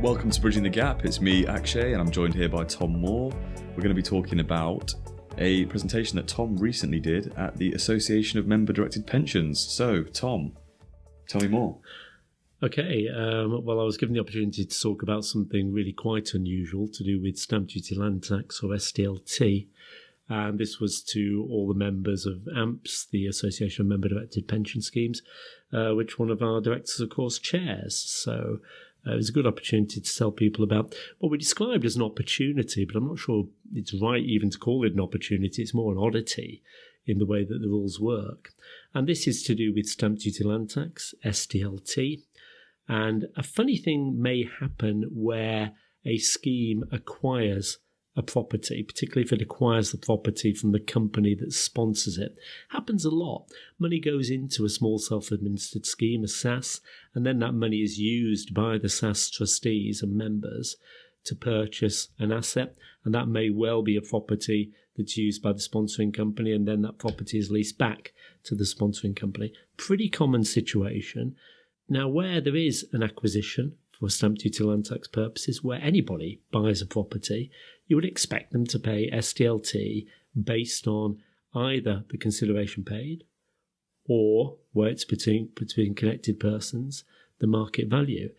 Welcome to Bridging the Gap. It's me, Akshay, and I'm joined here by Tom Moore. We're going to be talking about a presentation that Tom recently did at the Association of Member-Directed Pensions. So, Tom, tell me more. Okay, well, I was given the opportunity to talk about something really quite unusual to do with stamp duty land tax, or SDLT. And this was to all the members of AMPS, the Association of Member-Directed Pension Schemes, which one of our directors, of course, chairs. So it was a good opportunity to tell people about what we described as an opportunity, but I'm not sure it's right even to call it an opportunity. It's more an oddity in the way that the rules work. And this is to do with stamp duty land tax, SDLT. And a funny thing may happen where a scheme acquires a property, particularly if it acquires the property from the company that sponsors it. Happens a lot. Money goes into a small self-administered scheme, a SSAS, and then that money is used by the SSAS trustees and members to purchase an asset, and that may well be a property that's used by the sponsoring company, and then that property is leased back to the sponsoring company. Pretty common situation. Now, where there is an acquisition for stamp duty land tax purposes, where anybody buys a property, you would expect them to pay SDLT based on either the consideration paid or, where it's between connected persons, the market value.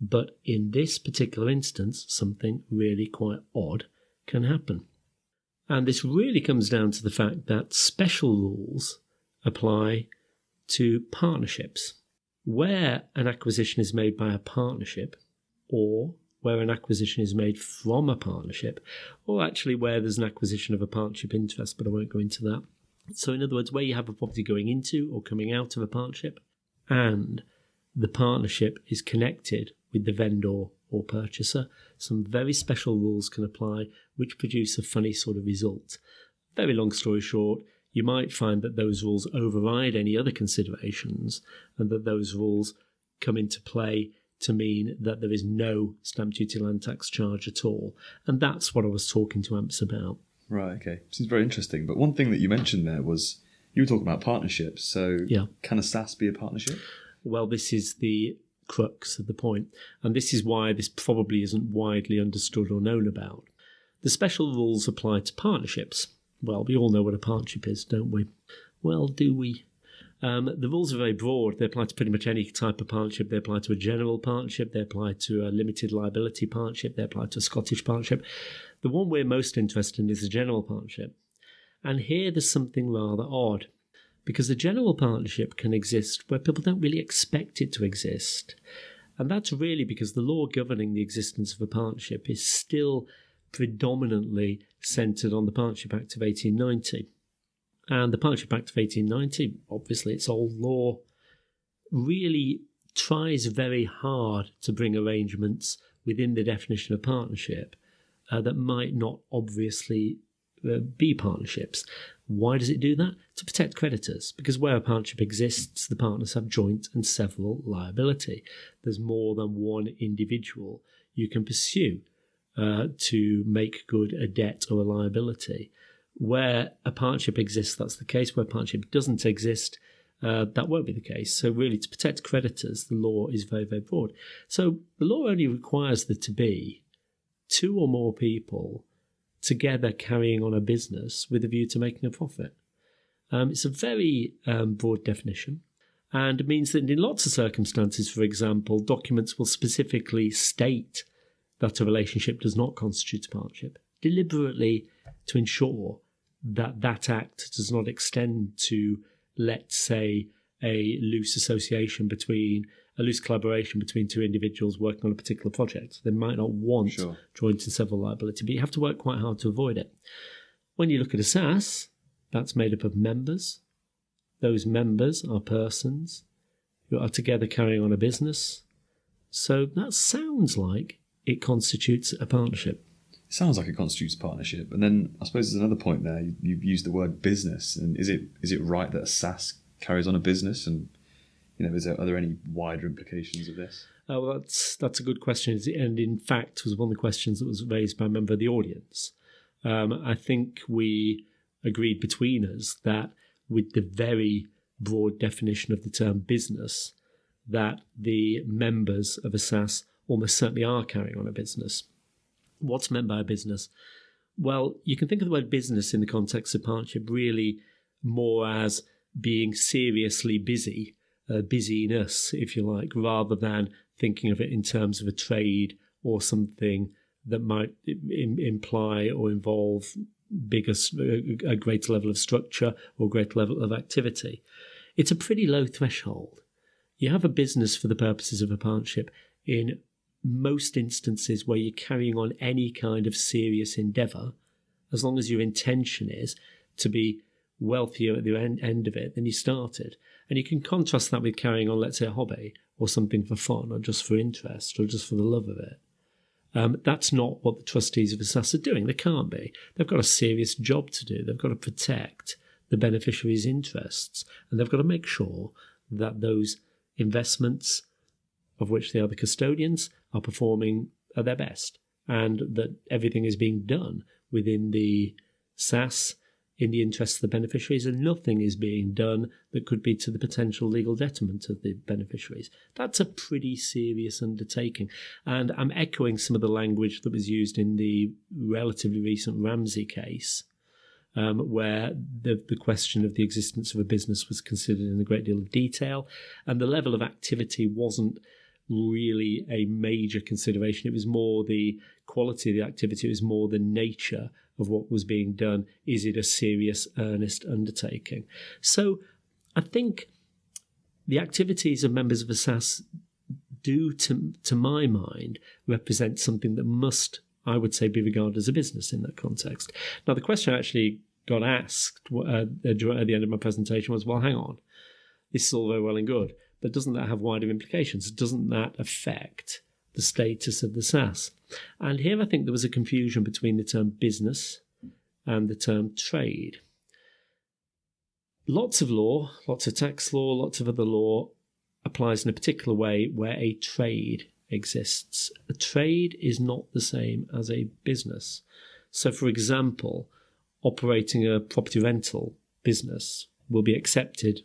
But in this particular instance, something really quite odd can happen. And this really comes down to the fact that special rules apply to partnerships. Where an acquisition is made by a partnership, or where an acquisition is made from a partnership, or actually where there's an acquisition of a partnership interest, but I won't go into that. So in other words, where you have a property going into or coming out of a partnership, and the partnership is connected with the vendor or purchaser, some very special rules can apply, which produce a funny sort of result. Very long story short, you might find that those rules override any other considerations, and that those rules come into play to mean that there is no stamp duty land tax charge at all. And that's what I was talking to AMPS about. Right, okay. Seems very interesting. But one thing that you mentioned there was, you were talking about partnerships. So Can a SAS be a partnership? Well, this is the crux of the point. And this is why this probably isn't widely understood or known about. The special rules apply to partnerships. Well, we all know what a partnership is, don't we? Well, do we? The rules are very broad. They apply to pretty much any type of partnership. They apply to a general partnership. They apply to a limited liability partnership. They apply to a Scottish partnership. The one we're most interested in is the general partnership. And here there's something rather odd, because the general partnership can exist where people don't really expect it to exist. And that's really because the law governing the existence of a partnership is still predominantly centred on the Partnership Act of 1890. And the Partnership Act of 1890, obviously it's old law, really tries very hard to bring arrangements within the definition of partnership that might not obviously be partnerships. Why does it do that? To protect creditors, because where a partnership exists, the partners have joint and several liability. There's more than one individual you can pursue to make good a debt or a liability. Where a partnership exists, that's the case. Where a partnership doesn't exist, that won't be the case. So really, to protect creditors, the law is very, very broad. So the law only requires there to be two or more people together carrying on a business with a view to making a profit. It's a very broad definition, and it means that in lots of circumstances, for example, documents will specifically state that a relationship does not constitute a partnership, deliberately to ensure that that act does not extend to, let's say, a loose collaboration between two individuals working on a particular project. They might not want joint and several liability, but you have to work quite hard to avoid it. When you look at a SAS, that's made up of members. Those members are persons who are together carrying on a business. So that sounds like it constitutes a partnership. It sounds like it constitutes a partnership. And then I suppose there's another point there. You've used the word business. And is it right that a SAS carries on a business? And are there any wider implications of this? Well, that's a good question. And in fact, was one of the questions that was raised by a member of the audience. I think we agreed between us that with the very broad definition of the term business, that the members of a SAS almost certainly are carrying on a business. What's meant by a business? Well, you can think of the word business in the context of partnership really more as being seriously busy, busyness, if you like, rather than thinking of it in terms of a trade or something that might imply or involve a greater level of structure or greater level of activity. It's a pretty low threshold. You have a business for the purposes of a partnership in most instances where you're carrying on any kind of serious endeavour, as long as your intention is to be wealthier at the end of it than you started. And you can contrast that with carrying on, let's say, a hobby or something for fun or just for interest or just for the love of it. That's not what the trustees of SSAS are doing. They can't be. They've got a serious job to do. They've got to protect the beneficiaries' interests, and they've got to make sure that those investments, of which they are the custodians, are performing at their best, and that everything is being done within the SAS in the interests of the beneficiaries, and nothing is being done that could be to the potential legal detriment of the beneficiaries. That's a pretty serious undertaking. And I'm echoing some of the language that was used in the relatively recent Ramsey case, where the question of the existence of a business was considered in a great deal of detail, and the level of activity wasn't really a major consideration. It was more the quality of the activity. It was more the nature of what was being done. Is it a serious, earnest undertaking? So I think the activities of members of SSAS do, to my mind, represent something that must, I would say, be regarded as a business in that context. Now, the question I actually got asked at the end of my presentation was, well, hang on, this is all very well and good, but doesn't that have wider implications? Doesn't that affect the status of the SAS? And here I think there was a confusion between the term business and the term trade. Lots of law, lots of tax law, lots of other law applies in a particular way where a trade exists. A trade is not the same as a business. So, for example, operating a property rental business will be accepted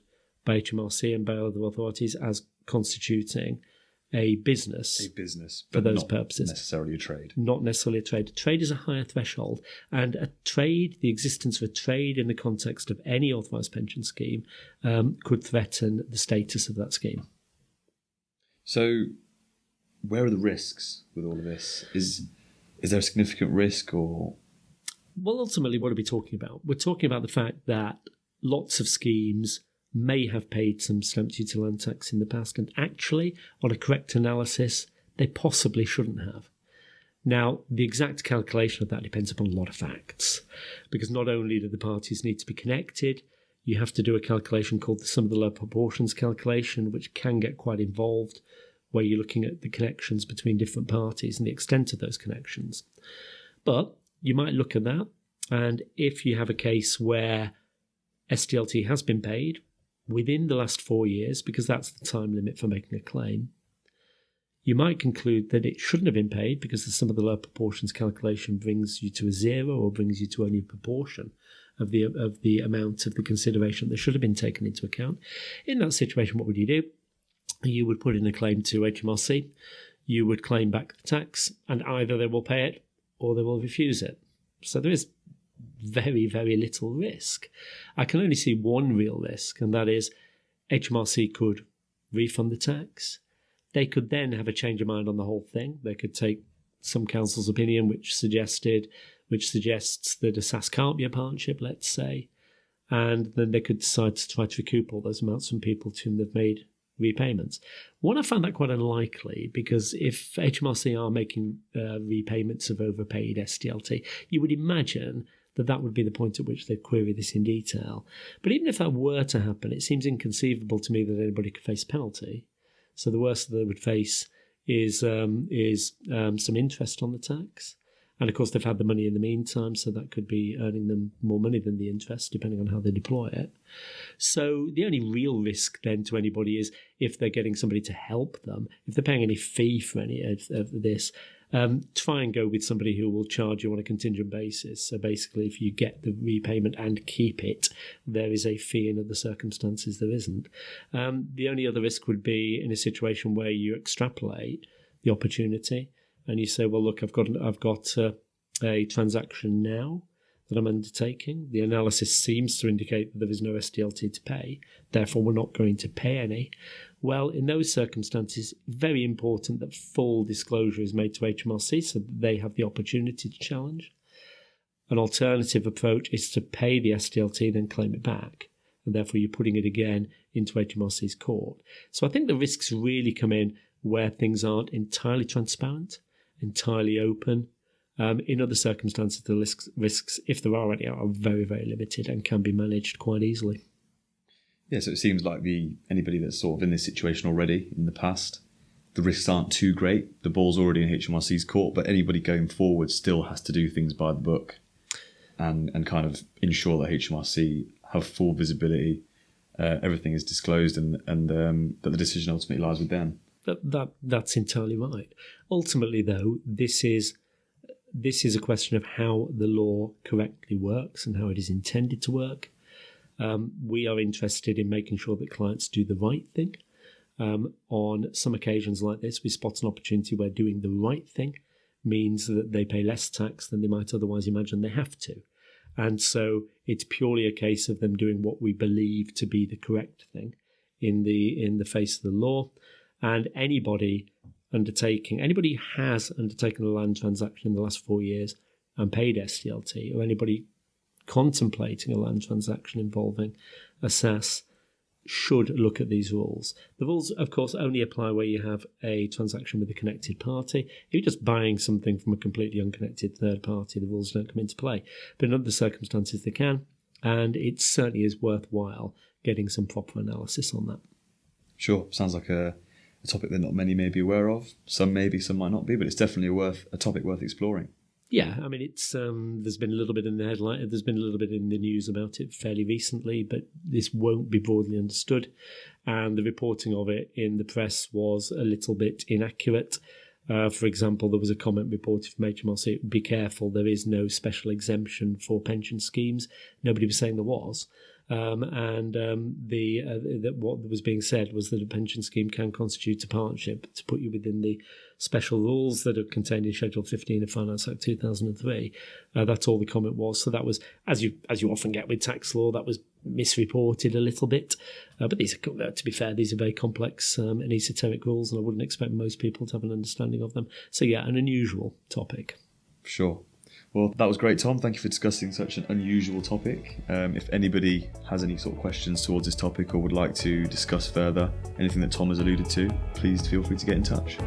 by HMRC and by other authorities as constituting a business but for those not purposes. Necessarily a trade. Not necessarily a trade. Trade is a higher threshold, and a trade, the existence of a trade in the context of any authorised pension scheme, could threaten the status of that scheme. So, where are the risks with all of this? Is there a significant risk, or? Well, ultimately, what are we talking about? We're talking about the fact that lots of schemes may have paid some stamp duty land tax in the past, and actually, on a correct analysis, they possibly shouldn't have. Now, the exact calculation of that depends upon a lot of facts, because not only do the parties need to be connected, you have to do a calculation called the sum of the lower proportions calculation, which can get quite involved, where you're looking at the connections between different parties and the extent of those connections. But you might look at that, and if you have a case where SDLT has been paid within the last 4 years, because that's the time limit for making a claim, you might conclude that it shouldn't have been paid because the sum of the lower proportions calculation brings you to a zero or brings you to only a proportion of the amount of the consideration that should have been taken into account. In that situation, what would you do? You would put in a claim to HMRC, you would claim back the tax, and either they will pay it or they will refuse it. So there is very, very little risk. I can only see one real risk, and that is HMRC could refund the tax. They could then have a change of mind on the whole thing. They could take some council's opinion which suggests that a SAS can't be a partnership, let's say, and then they could decide to try to recoup all those amounts from people to whom they've made repayments. One, I found that quite unlikely, because if HMRC are making repayments of overpaid SDLT, you would imagine that would be the point at which they'd query this in detail. But even if that were to happen, it seems inconceivable to me that anybody could face penalty. So the worst that they would face is some interest on the tax. And of course, they've had the money in the meantime, so that could be earning them more money than the interest, depending on how they deploy it. So the only real risk then to anybody is if they're getting somebody to help them, if they're paying any fee for any of this, try and go with somebody who will charge you on a contingent basis. So basically, if you get the repayment and keep it, there is a fee. In other circumstances, there isn't. The only other risk would be in a situation where you extrapolate the opportunity, and you say, well, look, I've got a transaction now that I'm undertaking. The analysis seems to indicate that there is no SDLT to pay, therefore we're not going to pay any. Well, in those circumstances, very important that full disclosure is made to HMRC so that they have the opportunity to challenge. An alternative approach is to pay the SDLT, then claim it back, and therefore you're putting it again into HMRC's court. So I think the risks really come in where things aren't entirely transparent, entirely open. In other circumstances, the risks, if there are any, are very, very limited and can be managed quite easily. Yeah, so it seems like anybody that's sort of in this situation already in the past, the risks aren't too great. The ball's already in HMRC's court, but anybody going forward still has to do things by the book and kind of ensure that HMRC have full visibility, everything is disclosed, and that the decision ultimately lies with them. That's entirely right. Ultimately, though, this is a question of how the law correctly works and how it is intended to work. We are interested in making sure that clients do the right thing. On some occasions like this, we spot an opportunity where doing the right thing means that they pay less tax than they might otherwise imagine they have to. And so it's purely a case of them doing what we believe to be the correct thing in the face of the law. And anybody has undertaken a land transaction in the last 4 years and paid SDLT, or anybody contemplating a land transaction involving a SAS should look at these rules. The rules, of course, only apply where you have a transaction with a connected party. If you're just buying something from a completely unconnected third party, the rules don't come into play. But in other circumstances, they can, and it certainly is worthwhile getting some proper analysis on that. Sure, sounds like a topic that not many may be aware of. Some maybe, some might not be, but it's definitely a topic worth exploring. Yeah, I mean, it's there's been a little bit in the headline. There's been a little bit in the news about it fairly recently, but this won't be broadly understood. And the reporting of it in the press was a little bit inaccurate. For example, there was a comment reported from HMRC, be careful, there is no special exemption for pension schemes. Nobody was saying there was. What was being said was that a pension scheme can constitute a partnership to put you within the special rules that are contained in Schedule 15 of Finance Act 2003. That's all the comment was. So that was, as you often get with tax law, that was misreported a little bit. But these are, to be fair, these are very complex and esoteric rules, and I wouldn't expect most people to have an understanding of them. So yeah, an unusual topic. Sure. Well, that was great, Tom. Thank you for discussing such an unusual topic. If anybody has any sort of questions towards this topic or would like to discuss further anything that Tom has alluded to, please feel free to get in touch.